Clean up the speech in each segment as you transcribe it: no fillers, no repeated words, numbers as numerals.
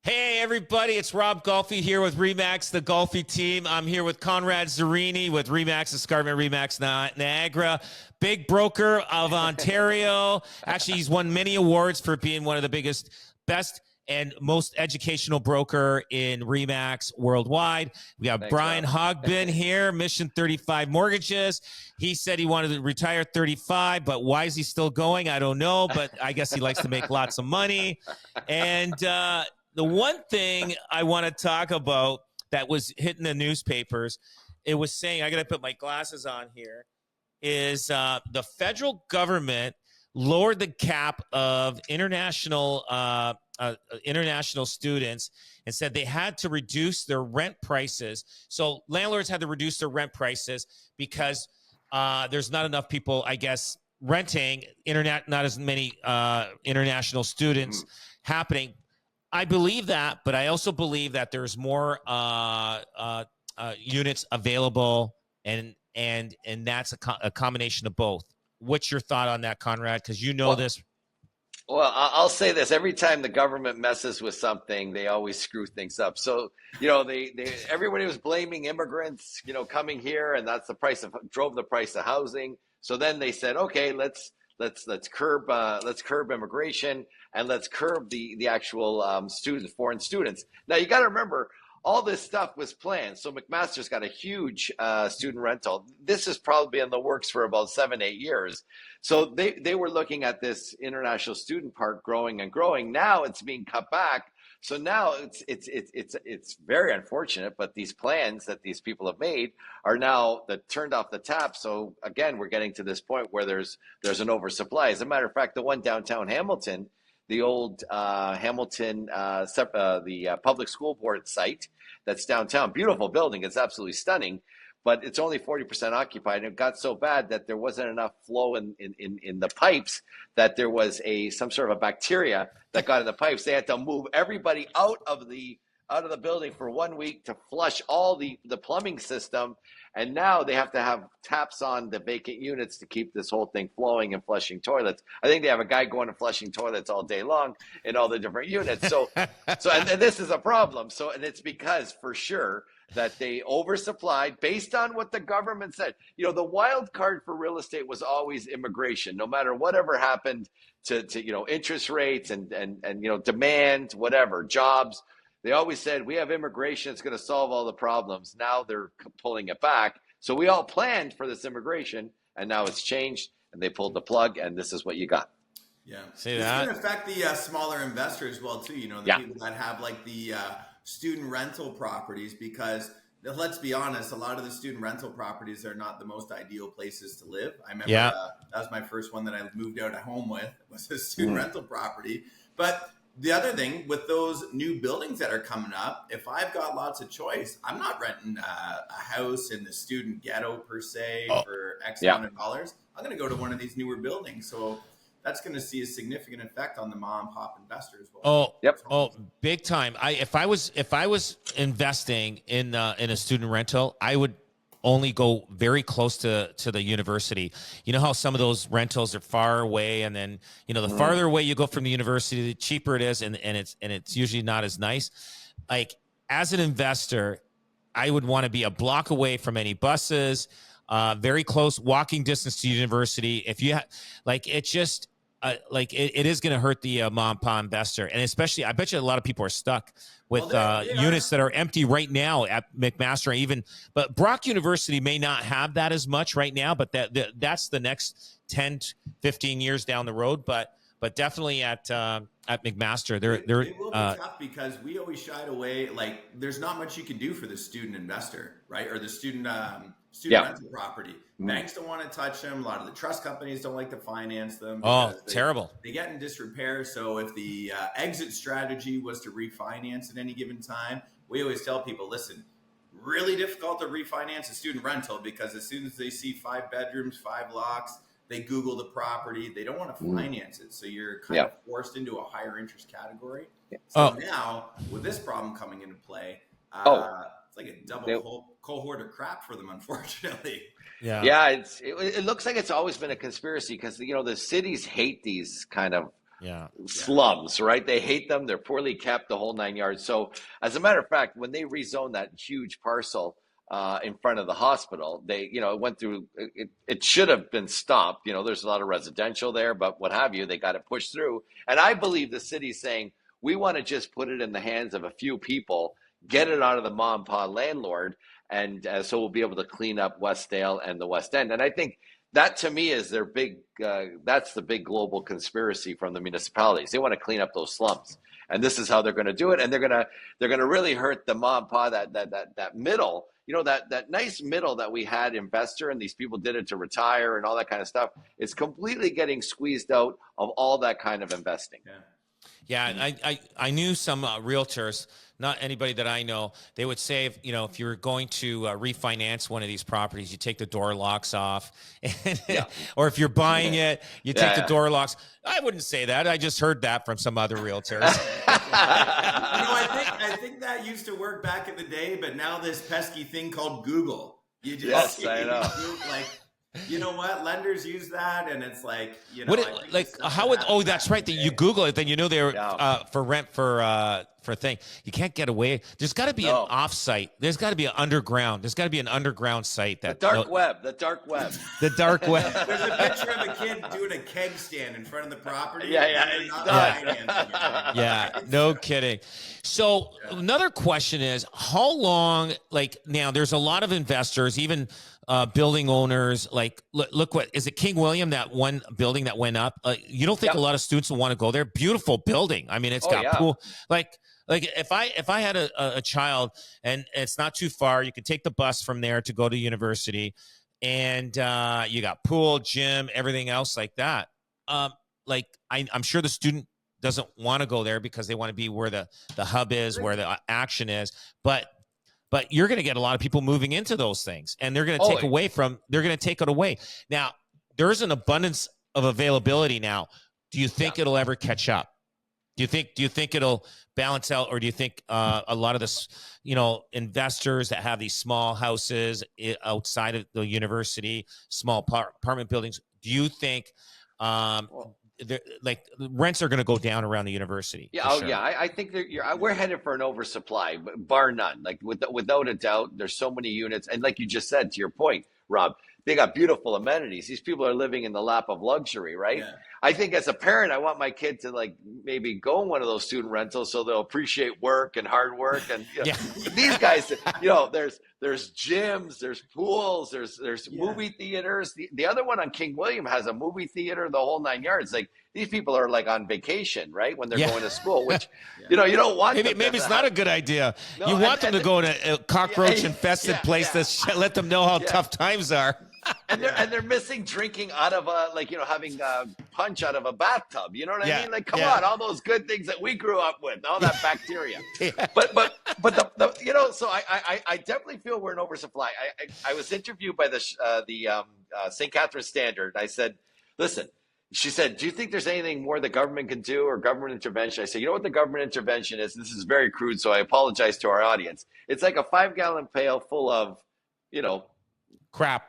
Hey, everybody, it's Rob Golfi here with Remax, the Golfi team. I'm here with Conrad Zerini with Remax Escarpment, Remax Niagara, big broker of Ontario. Actually, he's won many awards for being one of the biggest, best, and most educational broker in Remax worldwide. We got Thanks, Brian Rob. Hogbin here, Mission 35 Mortgages. He said he wanted to retire 35, but why is he still going? I don't know, but I guess he likes to make lots of money. And the one thing I want to talk about that was hitting the newspapers, it was saying, I got to put my glasses on here, is the federal government lowered the cap of international students and said they had to reduce their rent prices. So landlords had to reduce their rent prices because there's not enough people, I guess, renting, not as many international students happening. I believe that, but I also believe that there's more units available, and that's a combination of both. What's your thought on that, Conrad? Because you know this. Well, I'll say this: every time the government messes with something, they always screw things up. So, everybody was blaming immigrants, coming here, and that's drove the price of housing. So then they said, okay, let's curb immigration, and let's curb the actual foreign students. Now you got to remember, all this stuff was planned. So McMaster's got a huge student rental. This has probably been in the works for about 7-8 years. So they were looking at this international student park growing and growing. Now it's being cut back. So now it's very unfortunate, but these plans that these people have made are now turned off the tap. So again, we're getting to this point where there's an oversupply. As a matter of fact, the one downtown Hamilton, the old Hamilton, the public school board site that's downtown, beautiful building. It's absolutely stunning, but it's only 40% occupied. And it got so bad that there wasn't enough flow in the pipes, that there was some sort of a bacteria that got in the pipes. They had to move everybody out of the building for 1 week to flush all the plumbing system. And now they have to have taps on the vacant units to keep this whole thing flowing and flushing toilets. I think they have a guy going and flushing toilets all day long in all the different units. So and this is a problem. So, and it's because for sure that they oversupplied based on what the government said. The wild card for real estate was always immigration, no matter whatever happened to interest rates and demand, whatever, jobs. They always said, we have immigration, it's going to solve all the problems. Now they're pulling it back. So we all planned for this immigration, and now it's changed, and they pulled the plug, and this is what you got. Yeah. See it's that? going to affect the smaller investors as well, too. People that have like the student rental properties, because let's be honest, a lot of the student rental properties are not the most ideal places to live. I remember that was my first one that I moved out of home with, was a student rental property. But the other thing with those new buildings that are coming up, if I've got lots of choice, I'm not renting a house in the student ghetto per se for X amount of dollars. I'm going to go to one of these newer buildings. So that's going to see a significant effect on the mom and pop investor as well. Big time. If I was investing in a student rental, I would only go very close to the university. You know how some of those rentals are far away, and then the farther away you go from the university, the cheaper it is, and it's usually not as nice. Like, as an investor, I would want to be a block away from any buses, very close walking distance to university. If you it is going to hurt the mom and pop investor, and especially I bet you a lot of people are stuck with units that are empty right now at McMaster. But Brock University may not have that as much right now, but that's the next 10, 15 years down the road. But definitely at McMaster, it will be tough, because we always shied away. Like, there's not much you can do for the student investor, right? Or the student rental property. Banks don't want to touch them. A lot of the trust companies don't like to finance them. Terrible. They get in disrepair. So if the exit strategy was to refinance at any given time, we always tell people, listen, really difficult to refinance a student rental, because as soon as they see 5 bedrooms, 5 locks, they Google the property. They don't want to finance it. So you're kind of forced into a higher interest category. So now, with this problem coming into play, it's like a double cohort of crap for them, unfortunately. It looks like it's always been a conspiracy, because the cities hate these kind of slums, right? They hate them. They're poorly kept, the whole 9 yards. So as a matter of fact, when they rezoned that huge parcel in front of the hospital, they, it went through, it should have been stopped. There's a lot of residential there, but what have you, they got it pushed through. And I believe the city's saying, we want to just put it in the hands of a few people, get it out of the mom and pop landlord. And so we'll be able to clean up Westdale and the West End. And I think that, to me, is their big, that's the big global conspiracy from the municipalities. They want to clean up those slums. And this is how they're going to do it. And they're going to really hurt the mom and pop, that middle, that nice middle that we had investor, and these people did it to retire and all that kind of stuff. It's completely getting squeezed out of all that kind of investing. Yeah, I knew some realtors, not anybody that I know, they would say, if you're going to refinance one of these properties, you take the door locks off. Or if you're buying it, you take the door locks. I wouldn't say that. I just heard that from some other realtors. I think that used to work back in the day, but now this pesky thing called Google. You just, I know. You know what? Lenders use that, and it's like, how would? Oh, that's right. That you Google it, then they're for rent for thing. You can't get away. There's got to be an offsite. There's got to be an underground. There's got to be an underground site that the dark web. The dark web. There's a picture of a kid doing a keg stand in front of the property. No kidding. So another question is, how long? Now, there's a lot of investors, even building owners. Look what is it? King William, that one building that went up. You don't think a lot of students will want to go there? beautiful building. I mean, it's got pool. Like if I had a child and it's not too far, you could take the bus from there to go to university, and you got pool, gym, everything else like that. I'm sure the student doesn't want to go there because they want to be where the hub is, where the action is. But you're going to get a lot of people moving into those things, and they're going to take it away. Now, there's an abundance of availability now. Do you think it'll ever catch up? Do you think it'll balance out, or do you think a lot of this, investors that have these small houses outside of the university, small apartment buildings, do you think rents are going to go down around the university? I think we're headed for an oversupply, bar none. Without a doubt, there's so many units, and like you just said, to your point, Rob, they got beautiful amenities. These people are living in the lap of luxury, right? Yeah. I think as a parent, I want my kid to maybe go in one of those student rentals so they'll appreciate work and hard work. And these guys, there's gyms, there's pools, there's movie theaters. The other one on King William has a movie theater, the whole 9 yards. These people are on vacation, right? When they're going to school, which you don't want. Maybe it's not a good idea. No, you want them to go to a cockroach infested place to let them know how tough times are. And they're missing drinking out of having punch out of a bathtub. You know what I mean? Come on, all those good things that we grew up with, all that bacteria. But so I definitely feel we're in oversupply. I was interviewed by the St. Catharines Standard. I said, listen. She said, do you think there's anything more the government can do, or government intervention? I said, you know what the government intervention is? This is very crude, so I apologize to our audience. It's like a 5-gallon pail full of, crap,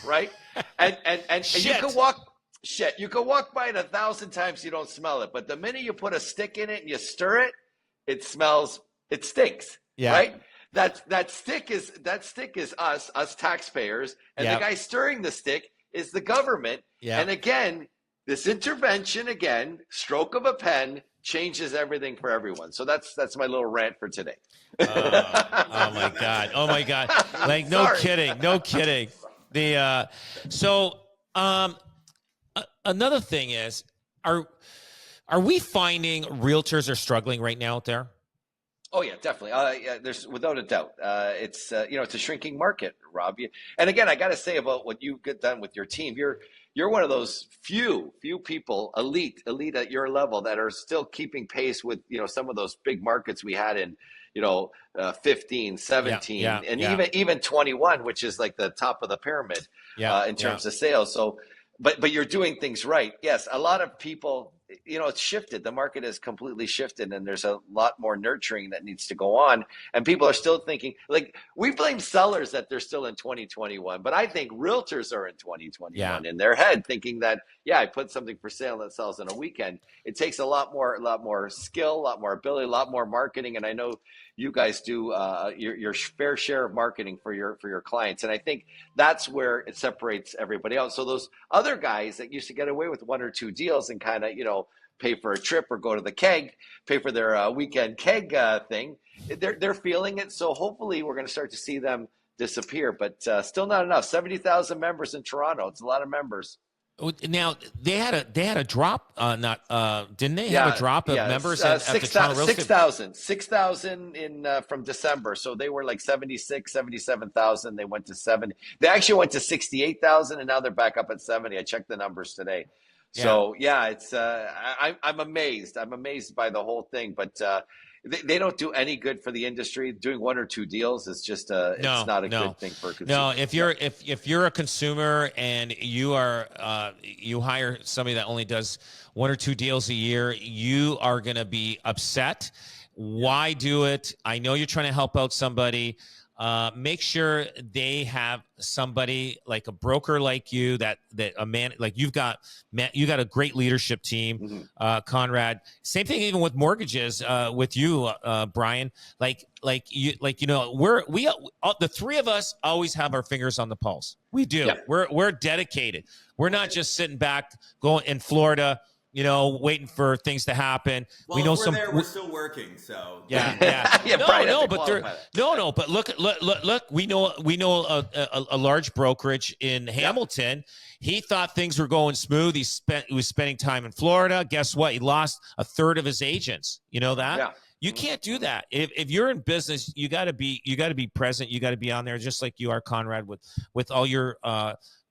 right? and you can walk by it 1,000 times, you don't smell it. But the minute you put a stick in it and you stir it, it stinks, right? That stick is us taxpayers, and the guy stirring the stick is the government. And again, this intervention, stroke of a pen, changes everything for everyone. So that's my little rant for today. Oh my God. No kidding. Another thing is, are we finding realtors are struggling right now out there? Oh yeah, definitely. There's without a doubt. It's it's a shrinking market, Rob. And again, I got to say about what you get done with your team. You're one of those few people, elite at your level, that are still keeping pace with some of those big markets we had in 15, 17, and even 21, which is like the top of the pyramid in terms of sales. So, but you're doing things right. Yes, a lot of people it's shifted. The market has completely shifted, and there's a lot more nurturing that needs to go on. And people are still thinking, like, we blame sellers that they're still in 2021, but I think realtors are in 2021 in their head, thinking that, I put something for sale that sells in a weekend. It takes a lot more skill, a lot more ability, a lot more marketing. And I know you guys do your fair share of marketing for your clients, and I think that's where it separates everybody else. So those other guys that used to get away with one or two deals and kind of pay for a trip or go to the keg, pay for their weekend keg thing, they're feeling it. So hopefully we're going to start to see them disappear, but still not enough. 70,000 members in Toronto. It's a lot of members. Now they had a drop, didn't they have a drop of members at the Toronto Real Estate? 6,000 in from December. So they were like 76, 77,000. They went to 70. They actually went to 68,000, and now they're back up at 70. I checked the numbers today. So it's I'm amazed. I'm amazed by the whole thing, but they don't do any good for the industry. Doing one or two deals is just it's not a good thing for a consumer. No, if you're a consumer and you are you hire somebody that only does one or two deals a year, you are going to be upset. Why do it? I know you're trying to help out somebody. Make sure they have somebody like a broker like you, that a man like you got a great leadership team, Conrad. Same thing even with mortgages with you, Brian. The three of us always have our fingers on the pulse. We do. Yeah. We're dedicated. We're not just sitting back going in Florida, waiting for things to happen. Well, we know we're still working. So yeah. But look. We know a large brokerage in Hamilton. He thought things were going smooth. He was spending time in Florida. Guess what? He lost a third of his agents. You know that? Yeah. You can't do that. If you're in business, you got to be present. You got to be on there, just like you are, Conrad, with all your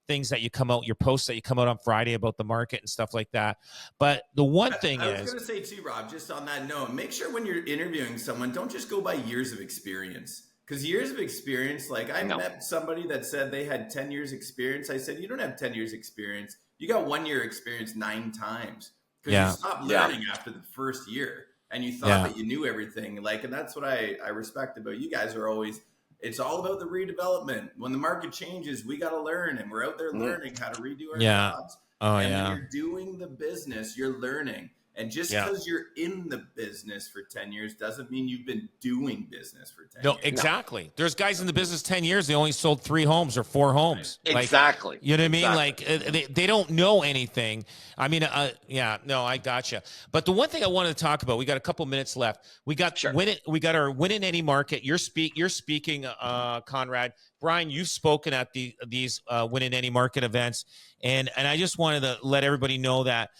things that you come out, your posts that you come out on Friday about the market and stuff like that. But the one thing I was going to say too, Rob, just on that note, make sure when you're interviewing someone, don't just go by years of experience. Because years of experience, like I met somebody that said they had 10 years experience. I said, you don't have 10 years experience. You got 1 year experience 9 times. Because you stopped learning after the first year and you thought that you knew everything. And that's what I respect about you guys are always, it's all about the redevelopment. When the market changes, we got to learn, and we're out there learning how to redo our jobs. When you're doing the business, you're learning. And just because you're in the business for 10 years doesn't mean you've been doing business for 10 years. No, exactly. There's guys in the business 10 years, they only sold 3 homes or 4 homes. Right. Exactly. You know what I mean? Like they don't know anything. I mean, I gotcha. But the one thing I wanted to talk about, we got a couple minutes left. We got we got our win in any market. You're speaking, Conrad. Brian, you've spoken at these win in any market events. And I just wanted to let everybody know that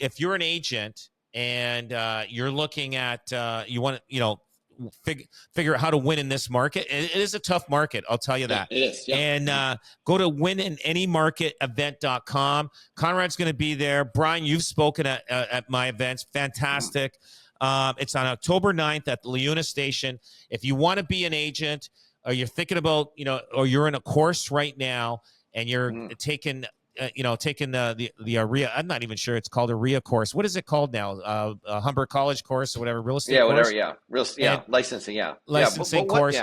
if you're an agent and you're looking at you want to figure out how to win in this market, it is a tough market, I'll tell you that. It is. Yeah. And go to wininanymarketevent.com. Conrad's going to be there. Brian, you've spoken at my events. Fantastic. It's on October 9th at the Leuna Station. If you want to be an agent, or you're thinking about, or you're in a course right now and you're taking the AREA. I'm not even sure it's called AREA course. What is it called now? Humber College course or whatever, real estate course? Licensing, Licensing course.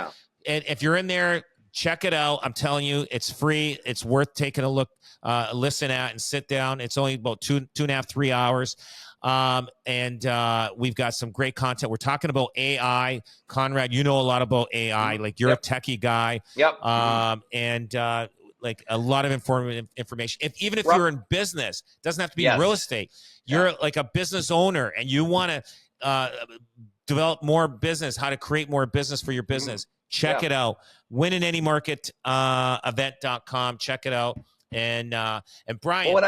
And if you're in there, check it out. I'm telling you, it's free. It's worth taking a look, listen at, and sit down. It's only about 2.5, 3 hours. And we've got some great content. We're talking about AI. Conrad, you know a lot about AI. Like you're a techie guy. Yep. Like a lot of informative information. Even if you're in business, it doesn't have to be in real estate. You're like a business owner and you want to develop more business, how to create more business for your business. Check it out. wininanymarketevent.com. Check it out. And Brian. Go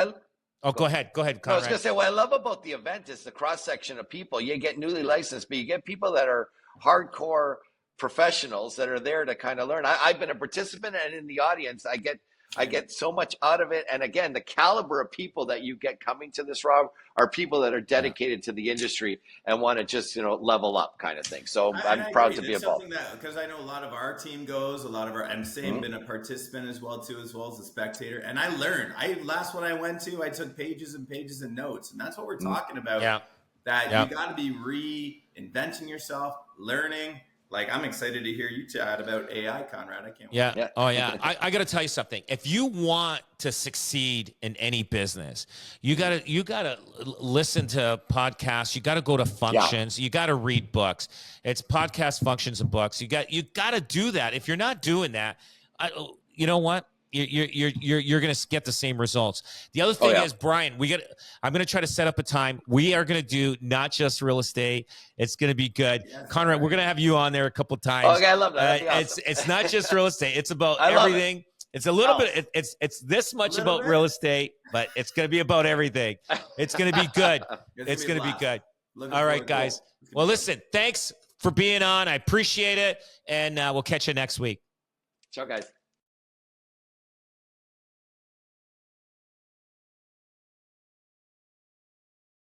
ahead, Conrad. I was going to say, what I love about the event is the cross-section of people. You get newly licensed, but you get people that are hardcore professionals that are there to kind of learn. I've been a participant, and in the audience, I get I get so much out of it. And again, the caliber of people that you get coming to this, Rob, are people that are dedicated to the industry and want to just, level up kind of thing. So I'm proud to be involved. Because I know a lot of our team goes, a lot of our, and same, been a participant as well too, as well as a spectator. And I learned. Last one I went to, I took pages and pages of notes, and that's what we're talking about. Yeah. That you got to be reinventing yourself, learning. Like, I'm excited to hear you chat about AI, Conrad. I can't wait. Yeah. Oh, yeah. I got to tell you something. If you want to succeed in any business, you gotta listen to podcasts. You got to go to functions. You got to read books. It's podcast, functions, and books. You got to do that. If you're not doing that, you know what? You're going to get the same results. The other thing is, Brian, I'm going to try to set up a time. We are going to do not just real estate. It's going to be good. Yes, Conrad, we're going to have you on there a couple times. Okay, I love that. Awesome. It's not just real estate. It's about everything. It's a little bit. It's this much about real estate, but it's going to be about everything. It's going to be good. It's going to be good. All right, guys. Well, listen, thanks for being on. I appreciate it. And we'll catch you next week. Ciao, guys.